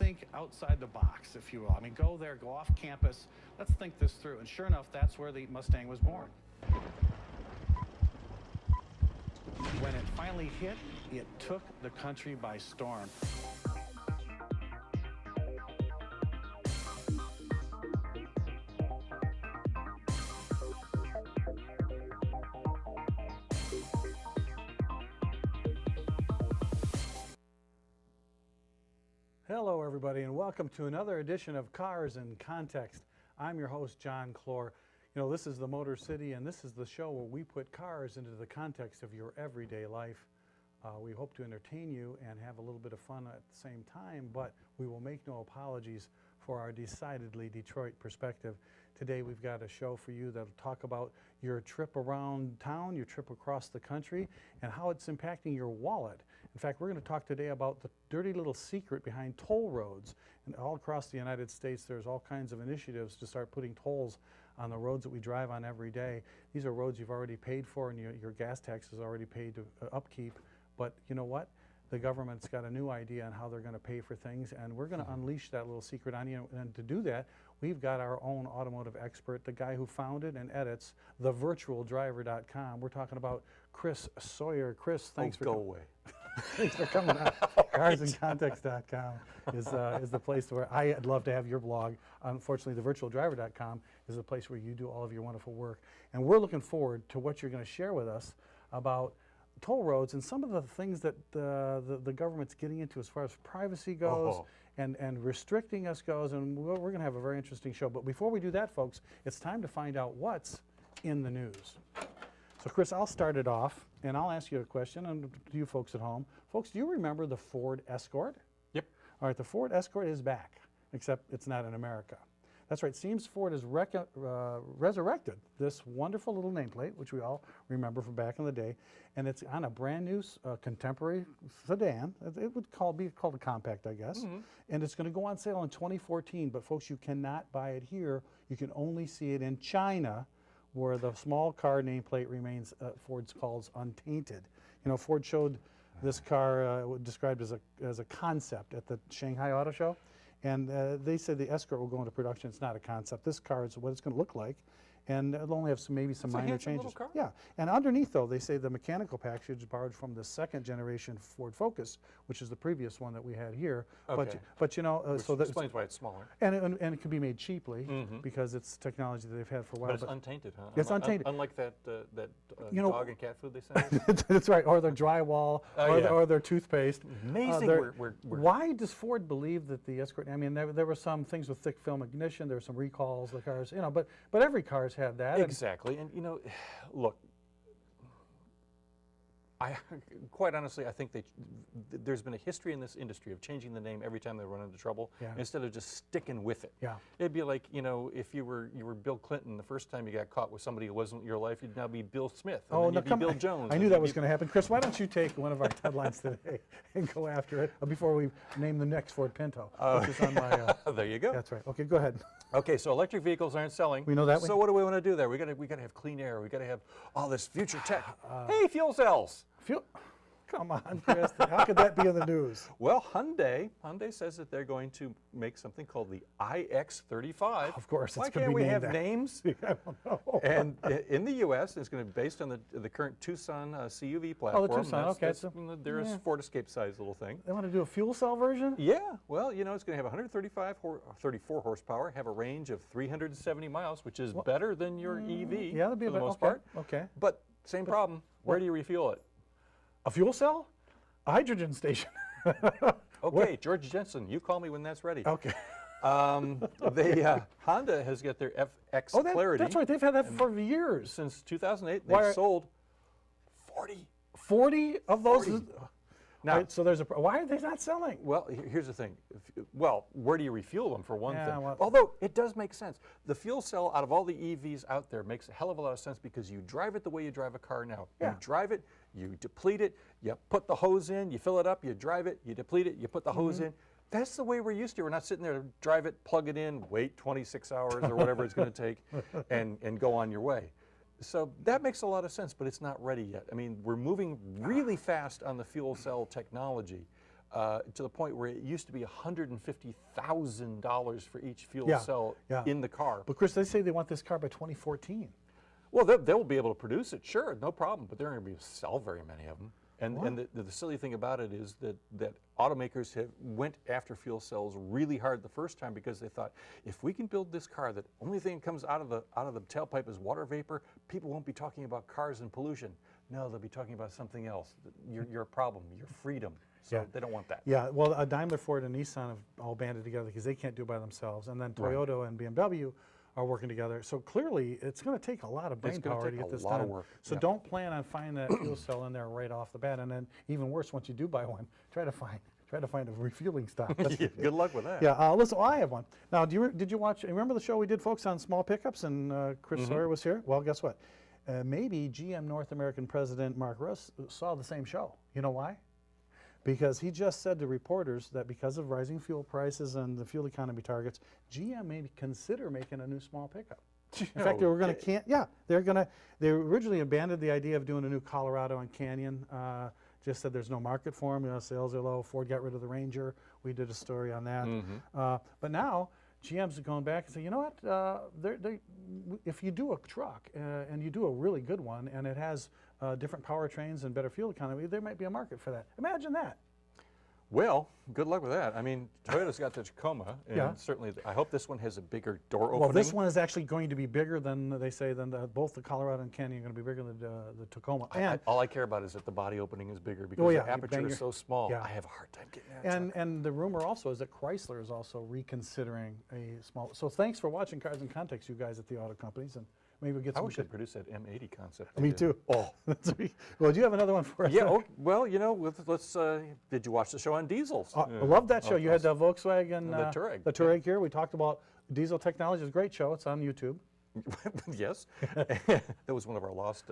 think outside the box, if you will. I mean, go there, go off campus. Let's think this through. And sure enough, that's where the Mustang was born. When it finally hit, it took the country by storm. Hello everybody, and welcome to another edition of Cars in Context. I'm your host, John Clor. You know, this is the Motor City, and this is the show where we put cars into the context of your everyday life. We hope to entertain you and have a little bit of fun at the same time, but we will make no apologies for our decidedly Detroit perspective. Today we've got a show for you that'll talk about your trip around town, your trip across the country, and how it's impacting your wallet. In fact, we're going to talk today about the dirty little secret behind toll roads. And all across the United States, there's all kinds of initiatives to start putting tolls on the roads that we drive on every day. These are roads you've already paid for, and your gas tax is already paid to upkeep. But you know what? The government's got a new idea on how they're going to pay for things, and we're going to unleash that little secret on you. And to do that, we've got our own automotive expert, the guy who founded and edits thevirtualdriver.com. We're talking about Chris Sawyer. Chris, thanks for coming. away. Thanks for coming on. Carsincontext.com is the place where I'd love to have your blog. Unfortunately, thevirtualdriver.com is the place where you do all of your wonderful work. And we're looking forward to what you're going to share with us about toll roads and some of the things that the government's getting into as far as privacy goes and restricting us goes. And we're going to have a very interesting show. But before we do that, folks, it's time to find out what's in the news. So, Chris, I'll start it off, and I'll ask you a question, and to you folks at home. Folks, do you remember the Ford Escort? Yep. All right, the Ford Escort is back, except it's not in America. That's right, seems Ford has resurrected this wonderful little nameplate, which we all remember from back in the day, and it's on a brand new contemporary sedan. It would be called a compact, I guess, and it's going to go on sale in 2014, but folks, you cannot buy it here. You can only see it in China, where the small car nameplate remains, Ford's calls untainted. You know, Ford showed this car described as a concept at the Shanghai Auto Show, and they said the Escort will go into production. It's not a concept. This car is what it's going to look like, and it'll only have maybe some minor changes. Car? Yeah, and underneath though, they say the mechanical package is borrowed from the second generation Ford Focus, which is the previous one that we had here. Okay. But you know, Which so that explains why it's smaller. and it can be made cheaply because it's technology that they've had for a while. But it's untainted, huh? It's untainted. Unlike that You know, dog and cat food they sent us. That's right, or their drywall, or their toothpaste. Amazing. Why does Ford believe that the Escort? I mean, there were some things with thick film ignition. There were some recalls. The cars, you know, but every car's had that. Exactly, and you know, look. Quite honestly, I think there's been a history in this industry of changing the name every time they run into trouble, instead of just sticking with it. Yeah. It'd be like, you know, if you were Bill Clinton the first time you got caught with somebody who wasn't your life, you'd now be Bill Smith. And then you'd be Bill Jones. I knew that was going to happen. Chris, why don't you take one of our headlines today and go after it before we name the next Ford Pinto, which is on my. There you go. That's right. Okay, go ahead. Okay, so electric vehicles aren't selling. We know that. So what do we want to do there? We got to have clean air. We got to have all this future tech. Hey, fuel cells. Come on, Chris. How could that be in the news? Well, Hyundai says that they're going to make something called the iX35. Of course, why it's going to can't be we have named names? I don't know. And in the U.S., it's going to be based on the current Tucson CUV platform. Oh, the Tucson. Okay. They're a Ford Escape-sized little thing. They want to do a fuel cell version? Yeah. Well, you know, it's going to have 34 horsepower, have a range of 370 miles, which is better than your EV. Yeah, that'll be for the most okay. part. Okay. But same problem. Where do you refuel it? A fuel cell? A hydrogen station. Okay, George Jensen, you call me when that's ready. Okay. Honda has got their FX Clarity. That's right. They've had that for years. Since 2008. They've sold 40 of those. 40. Now, right, so there's why are they not selling? Well, here's the thing. Well, where do you refuel them for one thing? Well, although it does make sense. The fuel cell out of all the EVs out there makes a hell of a lot of sense because you drive it the way you drive a car now. Yeah. You drive it, you deplete it, you put the hose in, you fill it up, you drive it, you deplete it, you put the hose in. That's the way we're used to. We're not sitting there to drive it, plug it in, wait 26 hours or whatever it's going to take, and go on your way. So that makes a lot of sense, but it's not ready yet. I mean, we're moving really fast on the fuel cell technology, to the point where it used to be $150,000 for each fuel Yeah, cell yeah. in the car. But Chris, they say they want this car by 2014. Well, they will be able to produce it, sure, no problem, but they're not going to be able to sell very many of them. And the silly thing about it is that automakers went after fuel cells really hard the first time because they thought, if we can build this car that only thing that comes out of the tailpipe is water vapor, people won't be talking about cars and pollution. No, they'll be talking about something else. Your problem, your freedom. So they don't want that. Yeah, well, Daimler, Ford, and Nissan have all banded together because they can't do it by themselves. And then Toyota and BMW are working together. So clearly, it's going to take a lot of brain power to get this done. It's going to take a lot of work. So don't plan on finding that fuel cell in there right off the bat. And then even worse, once you do buy one, try to find a refueling stop. Yeah, good luck with that. Yeah, listen, I have one. Now, did you watch, remember the show we did, folks, on small pickups, and Chris Sawyer was here? Well, guess what? Maybe GM North American President Mark Russ saw the same show. You know why? Because he just said to reporters that because of rising fuel prices and the fuel economy targets, GM may consider making a new small pickup. In fact, they were going to they originally abandoned the idea of doing a new Colorado and Canyon. Just said there's no market for them. Sales are low. Ford got rid of the Ranger. We did a story on that. But now GM's going back and saying, you know what? If you do a truck and you do a really good one and it has different powertrains and better fuel economy, there might be a market for that. Imagine that. Well, good luck with that. I mean, Toyota's got the Tacoma, and certainly I hope this one has a bigger door opening. Well, this one is actually going to be bigger than, they say, than both the Colorado and Canyon are going to be bigger than the Tacoma. All I care about is that the body opening is bigger because the aperture is so small. Yeah. I have a hard time getting that. And the rumor also is that Chrysler is also reconsidering a small. So thanks for watching Cars in Context, you guys at the auto companies, and maybe we'll get some. I wish I'd produce that M80 concept. Me too. Oh. Well, do you have another one for us? Yeah. Well, you know, let's. Did you watch the show on diesels? I love that show. You had the Volkswagen, the Touareg. The Touareg here. We talked about diesel technology. It's a great show. It's on YouTube. Yes, that was one of our lost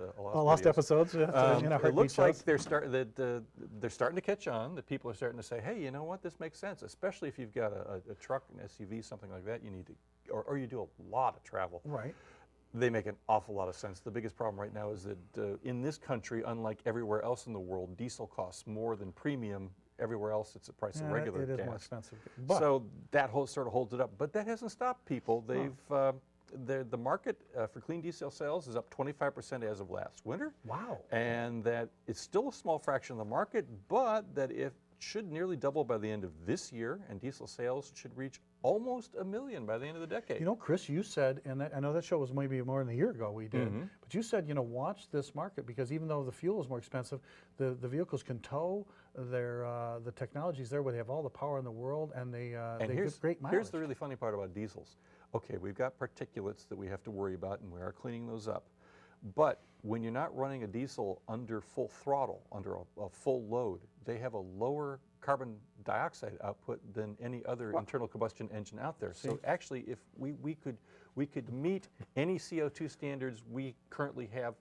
episodes. Yeah, it looks like they're starting to catch on. That people are starting to say, "Hey, you know what? This makes sense." Especially if you've got a truck, an SUV, something like that. You need to, or you do a lot of travel. Right. They make an awful lot of sense. The biggest problem right now is that in this country, unlike everywhere else in the world, diesel costs more than premium. Everywhere else, it's the price of regular gas. It is more expensive. So that sort of holds it up. But that hasn't stopped people. They've the market for clean diesel sales is up 25% as of last winter. Wow. And that it's still a small fraction of the market, but that it should nearly double by the end of this year, and diesel sales should reach almost 1 million by the end of the decade. You know, Chris, you said, and I know that show was maybe more than a year ago we did, but you said, watch this market because even though the fuel is more expensive, the vehicles can tow. The technology's there where they have all the power in the world, and they give great mileage. Here's the really funny part about diesels. Okay, we've got particulates that we have to worry about, and we are cleaning those up. But when you're not running a diesel under full throttle, under a full load, they have a lower carbon dioxide output than any other internal combustion engine out there. So actually, if we could meet any CO2 standards we currently have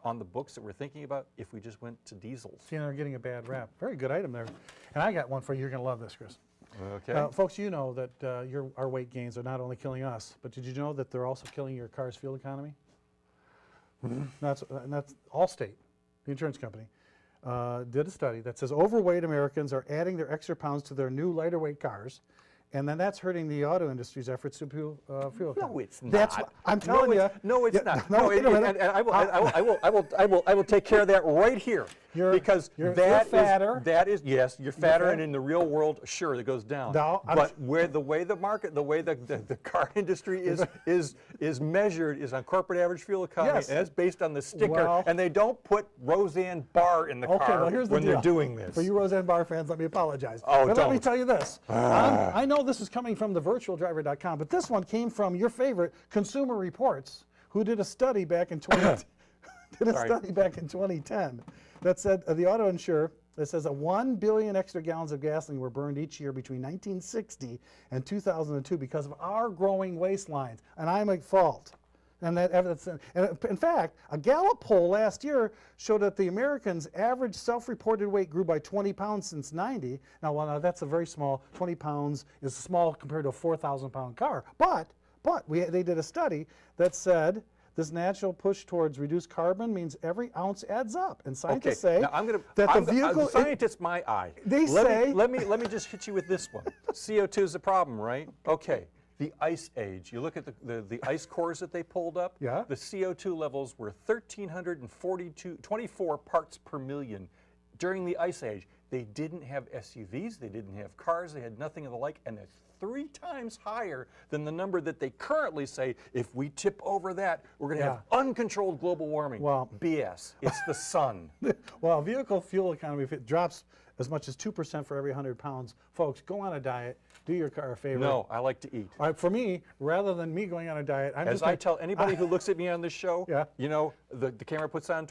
on the books that we're thinking about if we just went to diesels. See, they're getting a bad rap. Very good item there. And I got one for you. You're going to love this, Chris. Okay. Folks, you know that our weight gains are not only killing us, but did you know that they're also killing your car's fuel economy? That's Allstate, the insurance company, did a study that says overweight Americans are adding their extra pounds to their new lighter weight cars, and then that's hurting the auto industry's efforts to fuel economy. No, it's not. That's what I'm telling you. No, it's not. No, and I will take care of that right here. Because you're fatter. That is, yes, you're fatter, and in the real world, sure, it goes down. No, but where the way the car industry is measured is on corporate average fuel economy, Yes. and it's based on the sticker, and they don't put Roseanne Barr in the car here's the when deal. they're doing this. For you Roseanne Barr fans, let me apologize. Oh, but let me don't. tell you this. I know this is coming from thevirtualdriver.com, but this one came from your favorite, Consumer Reports, who did a study back in 2010 that said the auto insurer that says that 1 billion extra gallons of gasoline were burned each year between 1960 and 2002 because of our growing waistlines, and I'm at fault. And that evidence, and in fact, a Gallup poll last year showed that the Americans' average self-reported weight grew by 20 pounds since '90. Now, that's a very small. 20 pounds is small compared to a 4,000-pound car. But they did a study that said This natural push towards reduced carbon means every ounce adds up. And scientists Okay, say now I'm gonna, that the vehicle... scientist, my eye. They let say... Me, let me just hit you with this one. CO2 is a problem, right? Okay. The ice age. You look at the ice cores that they pulled up. Yeah. The CO2 levels were 1,324 parts per million during the ice age. They didn't have SUVs. They didn't have cars. They had nothing of the like, and it's 3 times higher than the number that they currently say, if we tip over that, we're going to have uncontrolled global warming. Well, BS. It's the sun. Well, vehicle fuel economy, if it drops as much as 2% for every 100 pounds, folks, go on a diet. Do your car a favor. No, I like to eat. All right, for me, rather than me going on a diet, I'm As just I tell anybody who looks at me on this show, Yeah. you know, the camera puts on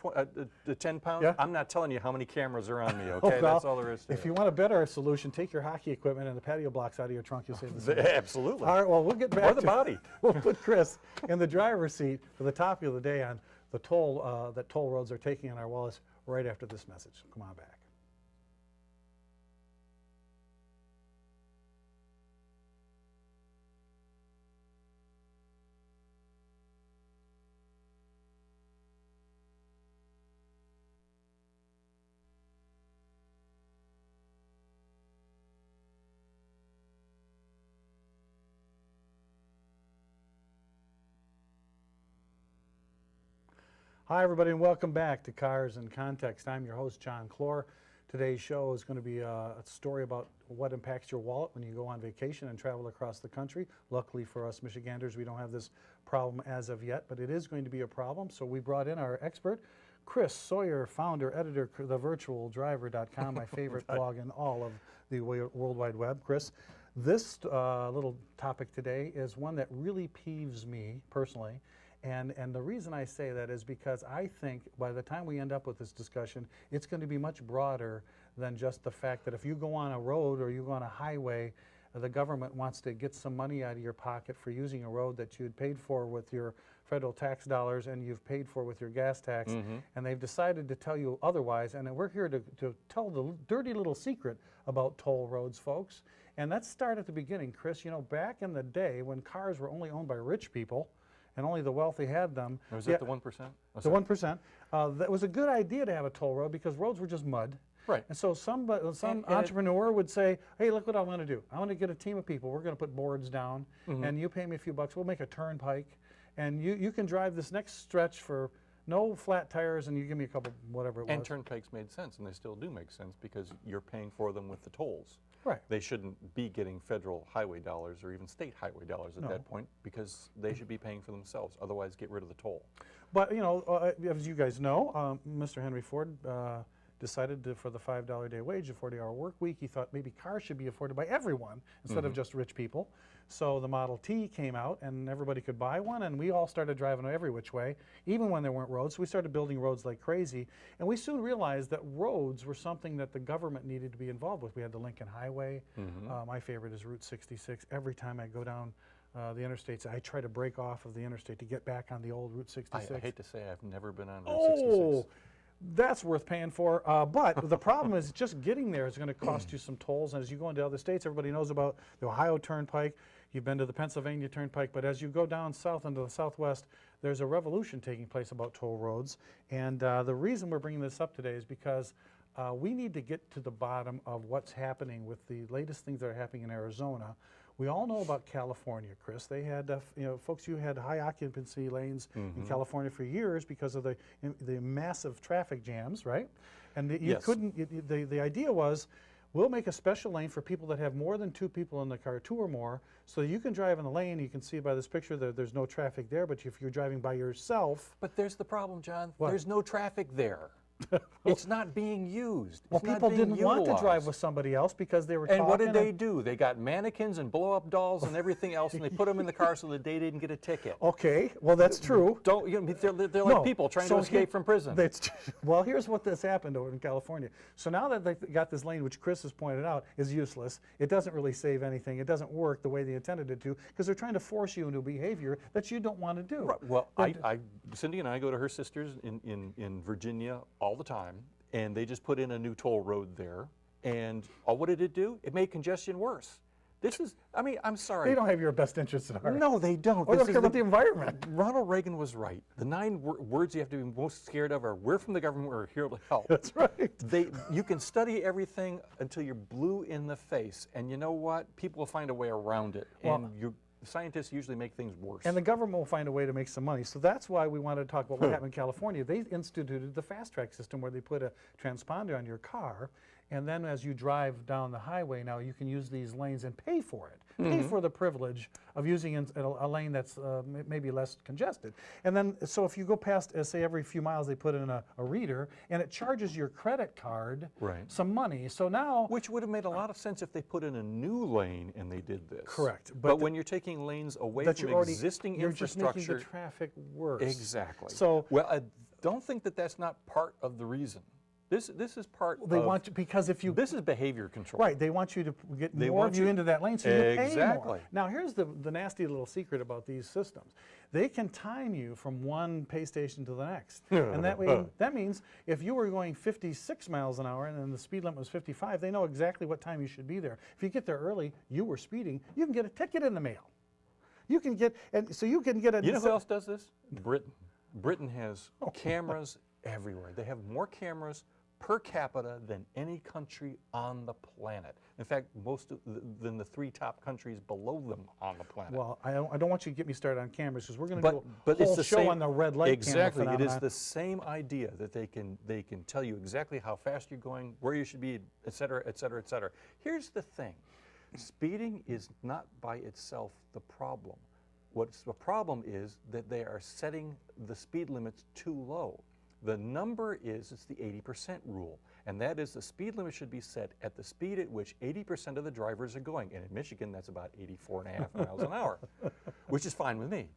the 10 pounds. Yeah. I'm not telling you how many cameras are on me, okay? well, That's all there is to if it. you want a better solution, take your hockey equipment and the patio blocks out of your trunk. You'll save the space. Absolutely. All right, well, we'll get back Or the to body. We'll put Chris in the driver's seat for the topic of the day on the toll that toll roads are taking on our wallets right after this message. Come on back. Hi, everybody, and welcome back to Cars in Context. I'm your host, John Clor. Today's show is going to be a story about what impacts your wallet when you go on vacation and travel across the country. Luckily for us Michiganders, we don't have this problem as of yet, but it is going to be a problem. So we brought in our expert, Chris Sawyer, founder, editor, thevirtualdriver.com, my favorite blog in all of the World Wide Web. Chris, this little topic today is one that really peeves me personally. And the reason I say that is because I think by the time we end up with this discussion, it's going to be much broader than just the fact that if you go on a road or you go on a highway, the government wants to get some money out of your pocket for using a road that you'd paid for with your federal tax dollars and you've paid for with your gas tax, and they've decided to tell you otherwise. And we're here to tell the dirty little secret about toll roads, folks. And let's start at the beginning, Chris. You know, back in the day when cars were only owned by rich people, and only the wealthy had them. Was that the 1%? The 1%. That was a good idea to have a toll road because roads were just mud. Right. And so some entrepreneur would say, hey, look what I want to do. I want to get a team of people. We're going to put boards down, and you pay me a few bucks. We'll make a turnpike, and you can drive this next stretch for no flat tires, and you give me a couple, whatever it was. And turnpikes made sense, and they still do make sense because you're paying for them with the tolls. Right. They shouldn't be getting federal highway dollars or even state highway dollars at that point because they should be paying for themselves. Otherwise, get rid of the toll. But, you know, as you guys know, Mr. Henry Ford decided for the $5 a day wage, a 40-hour work week, he thought maybe cars should be afforded by everyone instead of just rich people. So the Model T came out and everybody could buy one, and we all started driving every which way, even when there weren't roads. So we started building roads like crazy, and we soon realized that roads were something that the government needed to be involved with. We had the Lincoln Highway. My favorite is Route 66. Every time I go down the interstates, I try to break off of the interstate to get back on the old Route 66. I hate to say I've never been on Route 66. That's worth paying for, but the problem is just getting there is going to cost you some tolls. And as you go into other states, everybody knows about the Ohio Turnpike. You've been to the Pennsylvania Turnpike, but as you go down south into the Southwest, there's a revolution taking place about toll roads. And the reason we're bringing this up today is because we need to get to the bottom of what's happening with the latest things that are happening in Arizona. We all know about California, Chris. They had, you know, folks, you had high occupancy lanes in California for years because of the massive traffic jams, right? And you couldn't. The idea was, we'll make a special lane for people that have more than 2 people in the car, 2 or more, so you can drive in the lane. You can see by this picture that there's no traffic there. But if you're driving by yourself, But there's the problem, John. What? There's no traffic there. It's not being used. well, It's not people being didn't want to drive utilized. with somebody else because they were. And what talking did they do? They got mannequins and blow-up dolls and everything else, and they put them in the car so that they didn't get a ticket. Okay, well that's true. Don't you know, they're No, like people trying so to escape from prison. Well, here's what has happened over in California. So now that they got this lane, which Chris has pointed out is useless, it doesn't really save anything. It doesn't work the way they intended it to because they're trying to force you into behavior that you don't want to do. Right. Well, Cindy and I go to her sister's in Virginia all the time, and they just put in a new toll road there. And what did it do? It made congestion worse. This is, I mean, I'm sorry. They don't have your best interests at heart. No, they don't. Or they This don't is care about the environment. Ronald Reagan was right. The 9 words you have to be most scared of are, we're from the government, we're here to help. That's right. You can study everything until you're blue in the face, and you know what? People will find a way around it, and scientists usually make things worse. And the government will find a way to make some money. So that's why we wanted to talk about what happened in California. They instituted the fast track system where they put a transponder on your car, and then as you drive down the highway now, you can use these lanes and pay for it. Pay for the privilege of using a lane that's maybe less congested. And then, so if you go past, say every few miles they put in a reader, and it charges your credit card some money. So now... Which would have made a lot of sense if they put in a new lane and they did this. Correct. But when you're taking lanes away from existing you're just infrastructure... making the traffic worse. Exactly. So, well, I don't think that that's not part of the reason. This is part they of... want you, because if you... This is behavior control. Right, they want you to get more of you into that lane so you pay more. Exactly. Now here's the nasty little secret about these systems. They can time you from one pay station to the next. And that means if you were going 56 miles an hour and then the speed limit was 55, they know exactly what time you should be there. If you get there early, you were speeding, you can get a ticket in the mail. You can get, and so you can get a... You know who else does this? Britain. Britain has cameras everywhere. They have more cameras per capita than any country on the planet. In fact, than the 3 top countries below them on the planet. Well, I don't want you to get me started on cameras because we're going to do but a whole it's show same, on the red light exactly. camera It is phenomenon. the same idea that they can tell you exactly how fast you're going, where you should be, et cetera, et cetera, et cetera. Here's the thing. Speeding is not by itself the problem. What's the problem is that they are setting the speed limits too low. The number is, it's the 80% rule, and that is the speed limit should be set at the speed at which 80% of the drivers are going. And in Michigan, that's about 84.5 miles an hour, which is fine with me.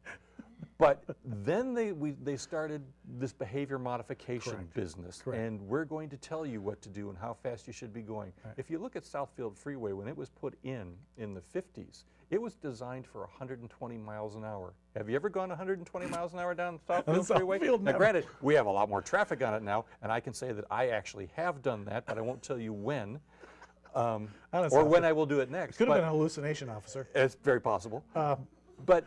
But then they started this behavior modification business, and we're going to tell you what to do and how fast you should be going. If you look at Southfield Freeway, when it was put in the 50s, it was designed for 120 miles an hour. Have you ever gone 120 miles an hour down Southfield Freeway? Now, granted, we have a lot more traffic on it now, and I can say that I actually have done that, but I won't tell you when, or when I will do it next. Could have been an hallucination, officer. It's very possible. But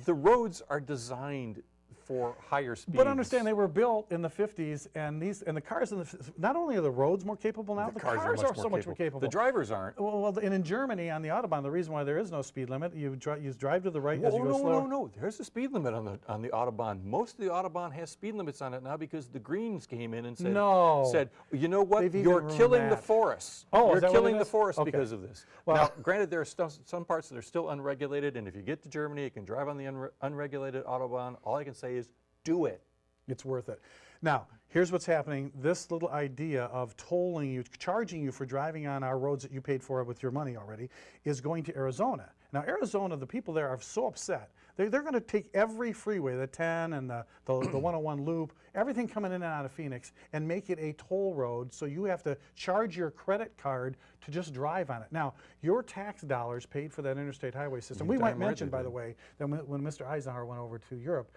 the roads are designed for higher speeds. But understand, they were built in the 50s, and the cars not only are the roads more capable now, the cars are so much more capable. The drivers aren't. Well, and in Germany on the Autobahn, the reason why there is no speed limit, you drive to the right as you go slower. No. There's a speed limit on the Autobahn. Most of the Autobahn has speed limits on it now because the Greens came in and said, you know what? You're killing the forests. You're killing the forest because of this. Well, now, granted, there are some parts that are still unregulated, and if you get to Germany, you can drive on the unregulated Autobahn. All I can say is, do it. It's worth it. Now, here's what's happening. This little idea of tolling you, charging you for driving on our roads that you paid for with your money already, is going to Arizona. Now, Arizona, the people there are so upset. They're going to take every freeway, the 10 and the 101 loop, everything coming in and out of Phoenix, and make it a toll road, so you have to charge your credit card to just drive on it. Now, your tax dollars paid for that interstate highway system. We might mention, by the way, that when Mr. Eisenhower went over to Europe,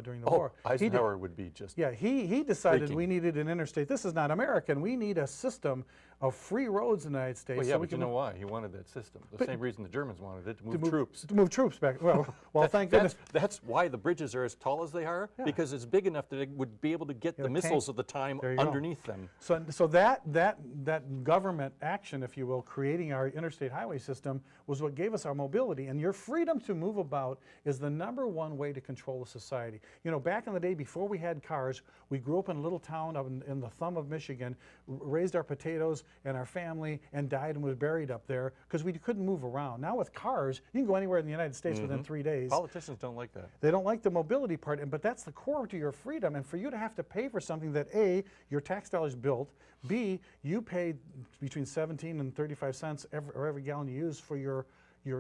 during the war. Eisenhower would be just... Yeah, he decided we needed an interstate. This is not American. We need a system of free roads in the United States. Well, yeah, but you know why? He wanted that system. The same reason the Germans wanted it, to move troops. To move troops back. Well, thank goodness. That's why the bridges are as tall as they are, because it's big enough that it would be able to get the missiles of the time underneath them. So that government action, if you will, creating our interstate highway system, was what gave us our mobility. And your freedom to move about is the #1 way to control a society. You know, back in the day, before we had cars, we grew up in a little town up in the thumb of Michigan, raised our potatoes and our family, and died and was buried up there because we couldn't move around. Now with cars, you can go anywhere in the United States within 3 days. Politicians don't like that. They don't like the mobility part, but that's the core to your freedom. And for you to have to pay for something that A, your tax dollars built, B, you pay between 17 and 35 cents every gallon you use for your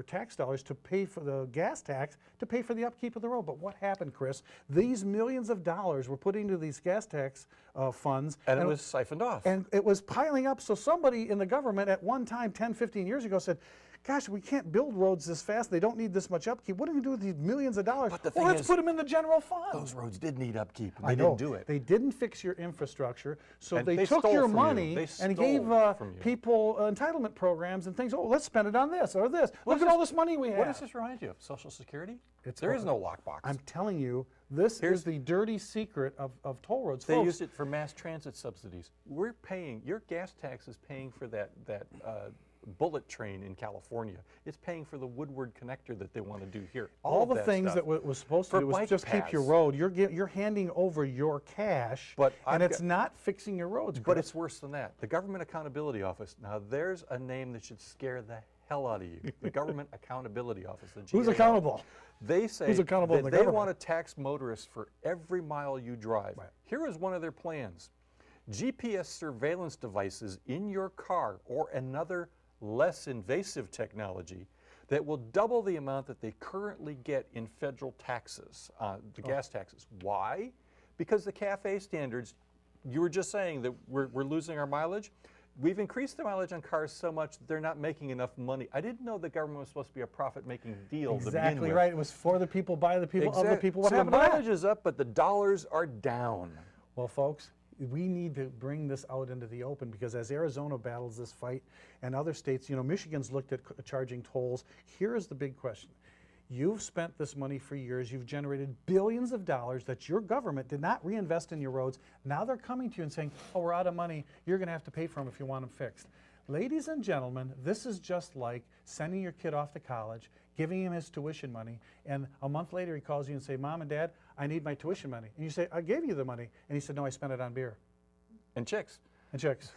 tax dollars to pay for the gas tax, to pay for the upkeep of the road. But what happened, Chris? These millions of dollars were put into these gas tax funds. And it was siphoned off. And it was piling up. So somebody in the government at one time, 10, 15 years ago, said, gosh, we can't build roads this fast. They don't need this much upkeep. What are we going to do with these millions of dollars? But the Well, thing let's is, put them in the general fund. those roads did need upkeep, and I they know. didn't do it. They didn't fix your infrastructure, so And they they took stole your from you. money They and gave stole from you. people entitlement programs and things. Oh, let's spend it on this or this. Look at all this money we have. What does this remind you of? Social Security? It's There what- is no lockbox. I'm telling you, this is the dirty secret of toll roads. They Folks, used it for mass transit subsidies. We're paying, your gas tax is paying for that bullet train in California. It's paying for the Woodward connector that they want to do here. all of the that things stuff. that was supposed to For do was bike just keep your paths. road. You're handing over your cash, But and I've it's got- not fixing your roads. But Chris. it's worse than that. The Government Accountability Office. Now there's a name that should scare the hell out of you. The Government Accountability Office. The Who's GAO. accountable? They say Who's accountable in that the they government? want to tax motorists for every mile you drive. Right. Here is one of their plans. GPS surveillance devices in your car or another less invasive technology that will double the amount that they currently get in federal taxes, the gas taxes. Why? Because the CAFE standards, you were just saying that we're losing our mileage. We've increased the mileage on cars so much that they're not making enough money. I didn't know the government was supposed to be a profit-making deal to begin Exactly with. right. It was for the people, by the people, of the Exact- people. What so the happened to that? mileage is up, but the dollars are down. Well, folks, we need to bring this out into the open because as Arizona battles this fight and other states, Michigan's looked at charging tolls. Here is the big question. You've spent this money for years. You've generated billions of dollars that your government did not reinvest in your roads. Now they're coming to you and saying, oh, we're out of money. You're going to have to pay for them if you want them fixed. Ladies and gentlemen, this is just like sending your kid off to college, giving him his tuition money, and a month later he calls you and say, Mom and Dad, I need my tuition money. And you say, I gave you the money. And he said, no, I spent it on beer And chicks. and chicks.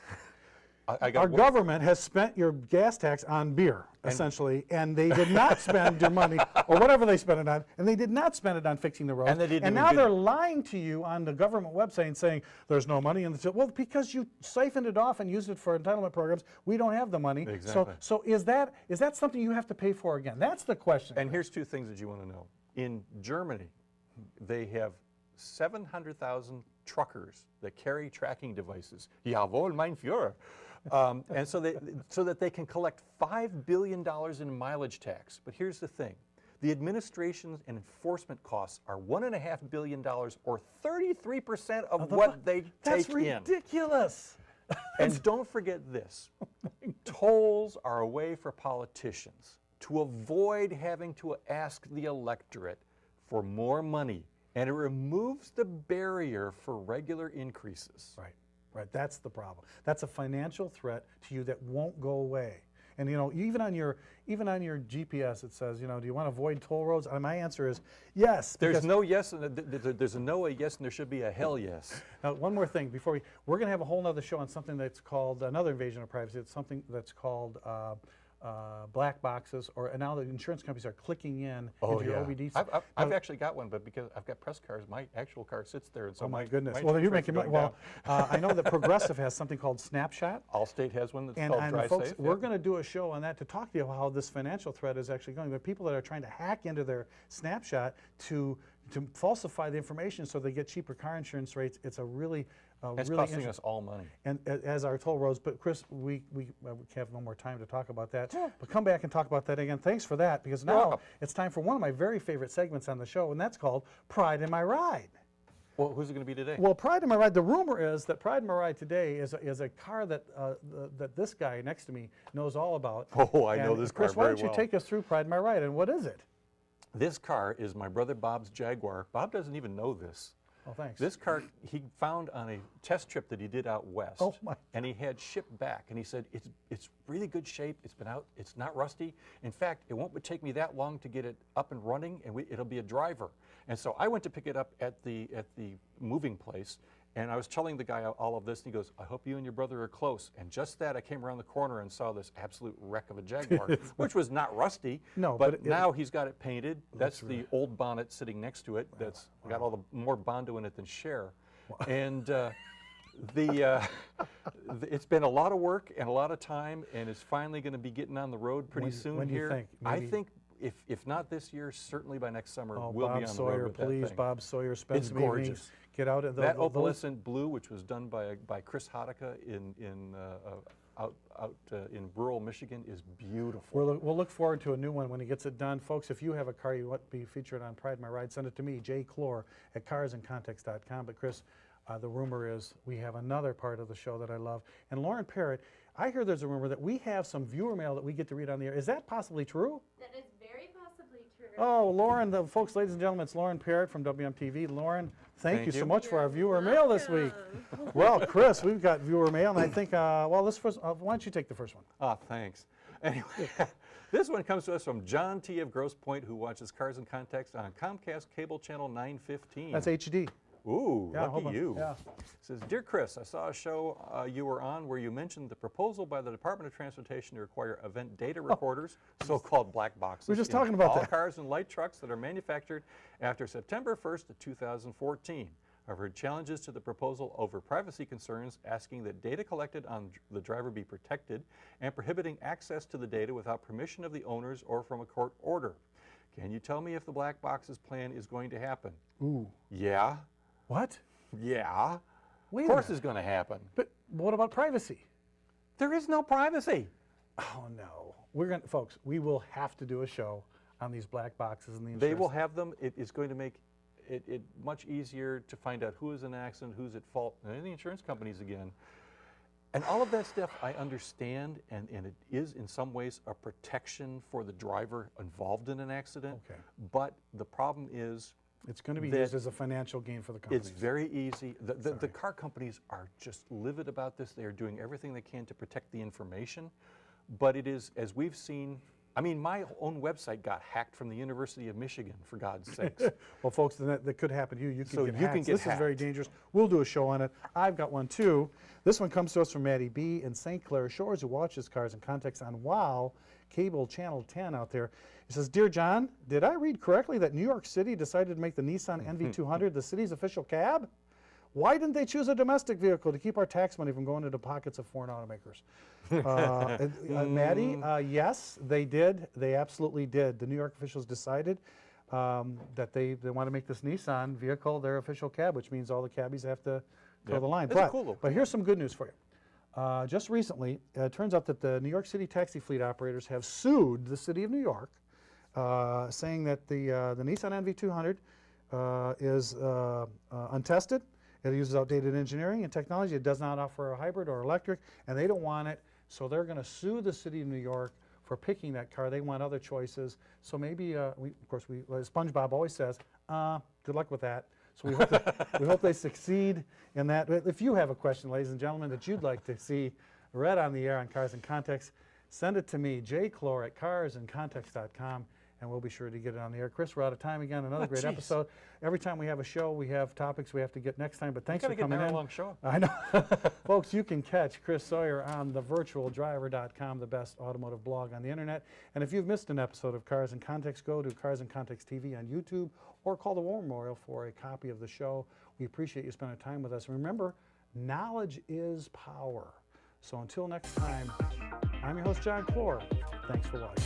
I got Our one- government has spent your gas tax on beer, essentially, and they did not spend your money, or whatever they spent it on, and they did not spend it on fixing the roads. And they didn't even now do- they're lying to you on the government website and saying there's no money in the well, because you siphoned it off and used it for entitlement programs, we don't have the money. Exactly. So is that something you have to pay for again? That's the question. And here's two things that you want to know. In Germany, they have 700,000 truckers that carry tracking devices. Jawohl, mein Führer. And so that they can collect $5 billion in mileage tax. But here's the thing. The administration and enforcement costs are $1.5 billion, or 33% of what they That's take in. ridiculous. And don't forget this. Tolls are a way for politicians to avoid having to ask the electorate for more money, and it removes the barrier for regular increases. Right, that's the problem. That's a financial threat to you that won't go away. And even on your GPS it says, do you want to avoid toll roads? And my answer is yes. There's because- no yes, and there's a no, a yes, and there should be a hell yes. Now, one more thing before we're going to have a whole nother show on something that's called another invasion of privacy. It's something that's called black boxes, and now the insurance companies are clicking in into your OBD. I've actually got one, but because I've got press cars, my actual car sits there. And so Oh my goodness! my Well, you're insurance making is money. going Well, I know that Progressive has something called Snapshot. down. Allstate has one that's And called Dry folks, Safe. we're going to do a show on that to talk to you about how this financial threat is actually going. There are people that are trying to hack into their Snapshot to falsify the information so they get cheaper car insurance rates. It's a really It's really costing us all money. and as our toll roads. But Chris, we have no more time to talk about that. But come back and talk about that again. Thanks for that, because now welcome. it's time for one of my very favorite segments on the show, and that's called Pride in My Ride. Well, who's it going to be today? Well, Pride in My Ride, the rumor is that Pride in My Ride today is a car that that this guy next to me knows all about. Oh, I know And this car Chris, why very don't you well. take us through Pride in My Ride, and what is it? This car is my brother Bob's Jaguar. Bob doesn't even know this. Oh, thanks. This car he found on a test trip that he did out west. Oh, my. And he had shipped back, and he said it's really good shape. It's been out. It's not rusty. In fact, it won't take me that long to get it up and running, and it'll be a driver. And so I went to pick it up at the moving place, and I was telling the guy all of this, and he goes, "I hope you and your brother are close." And just that, I came around the corner and saw this absolute wreck of a Jaguar, which was not rusty. No, but but now he's got it painted. That's the old bonnet sitting next to it. That's got all the more Bondo in it than Cher. And it's been a lot of work and a lot of time, and it's finally going to be getting on the road pretty soon when do you here. think? I Maybe- think if not this year, certainly by next summer, Oh, we'll be Bob on the road Sawyer, with that please, thing. Bob Sawyer, spend It's some evenings. gorgeous. Get out of That those. opalescent blue, which was done by Chris Hadaka out in rural Michigan, is beautiful. We'll look forward to a new one when he gets it done. Folks, if you have a car you want to be featured on Pride My Ride, send it to me, J. Clor at carsandcontext.com. But Chris, the rumor is we have another part of the show that I love. And Lauren Parrott, I hear there's a rumor that we have some viewer mail that we get to read on the air. Is that possibly true? That is very possibly true. Oh, Lauren, folks, ladies and gentlemen, it's Lauren Parrott from WMTV. Lauren, thank you so you. much for our viewer mail this week. Well, Chris, we've got viewer mail, and I think, well, let's first, why don't you take the first one? Ah, thanks. Anyway, this one comes to us from John T. of Grosse Pointe, who watches Cars in Context on Comcast Cable Channel 915. That's HD. Ooh, Yeah, hold lucky on. you. Yeah. Says, Dear Chris, I saw a show you were on where you mentioned the proposal by the Department of Transportation to require event data recorders, so-called black boxes, We were just in talking about all that. cars and light trucks that are manufactured after September 1st of 2014. I've heard challenges to the proposal over privacy concerns, asking that data collected on the driver be protected and prohibiting access to the data without permission of the owners or from a court order. Can you tell me if the black boxes plan is going to happen? Ooh. Yeah. What? Yeah. Wait Of a course minute. it's going to happen. But what about privacy? There is no privacy. Oh, no. We're going to, folks, we will have to do a show on these black boxes and the insurance. They will have them. It is going to make it much easier to find out who is in an accident, who's at fault, and the insurance companies again. And all of that stuff I understand, and it is in some ways a protection for the driver involved in an accident. Okay. But the problem is It's going to be that used as a financial gain for the companies. it's very easy. The car companies are just livid about this. They are doing everything they can to protect the information. But it is, as we've seen, I mean, my own website got hacked from the University of Michigan, for God's sakes. Well, folks, then that could happen to you. You can So get you hacked. can get This is very hacked. dangerous. We'll do a show on it. I've got one too. This one comes to us from Maddie B. in St. Clair Shores, who watches Cars in Context on WOW, cable channel 10 out there. He says, Dear John, did I read correctly that New York City decided to make the Nissan NV200 the city's official cab? Why didn't they choose a domestic vehicle to keep our tax money from going into pockets of foreign automakers? Maddie, yes, they did. They absolutely did. The New York officials decided that they want to make this Nissan vehicle their official cab, which means all the cabbies have to toe Yep. the line. That's a But, cool little but here's some good news for you. Just recently, it turns out that the New York City taxi fleet operators have sued the city of New York, saying that the Nissan NV200 is untested. It uses outdated engineering and technology. It does not offer a hybrid or electric, and they don't want it. So they're going to sue the city of New York for picking that car. They want other choices. So maybe, of course, SpongeBob always says, good luck with that. So we hope, we hope they succeed in that. If you have a question, ladies and gentlemen, that you'd like to see read on the air on Cars in Context, send it to me, jclor at carsandcontext.com, and we'll be sure to get it on the air. Chris, we're out of time again. Another great jeez. episode. Every time we have a show, we have topics we have to get next time, but thanks for Gotta get an coming in. hour-long show. I know. Folks, you can catch Chris Sawyer on thevirtualdriver.com, the best automotive blog on the internet. And if you've missed an episode of Cars in Context, go to Cars in Context TV on YouTube or call the War Memorial for a copy of the show. We appreciate you spending time with us. Remember, knowledge is power. So until next time, I'm your host, John Clor. Thanks for watching.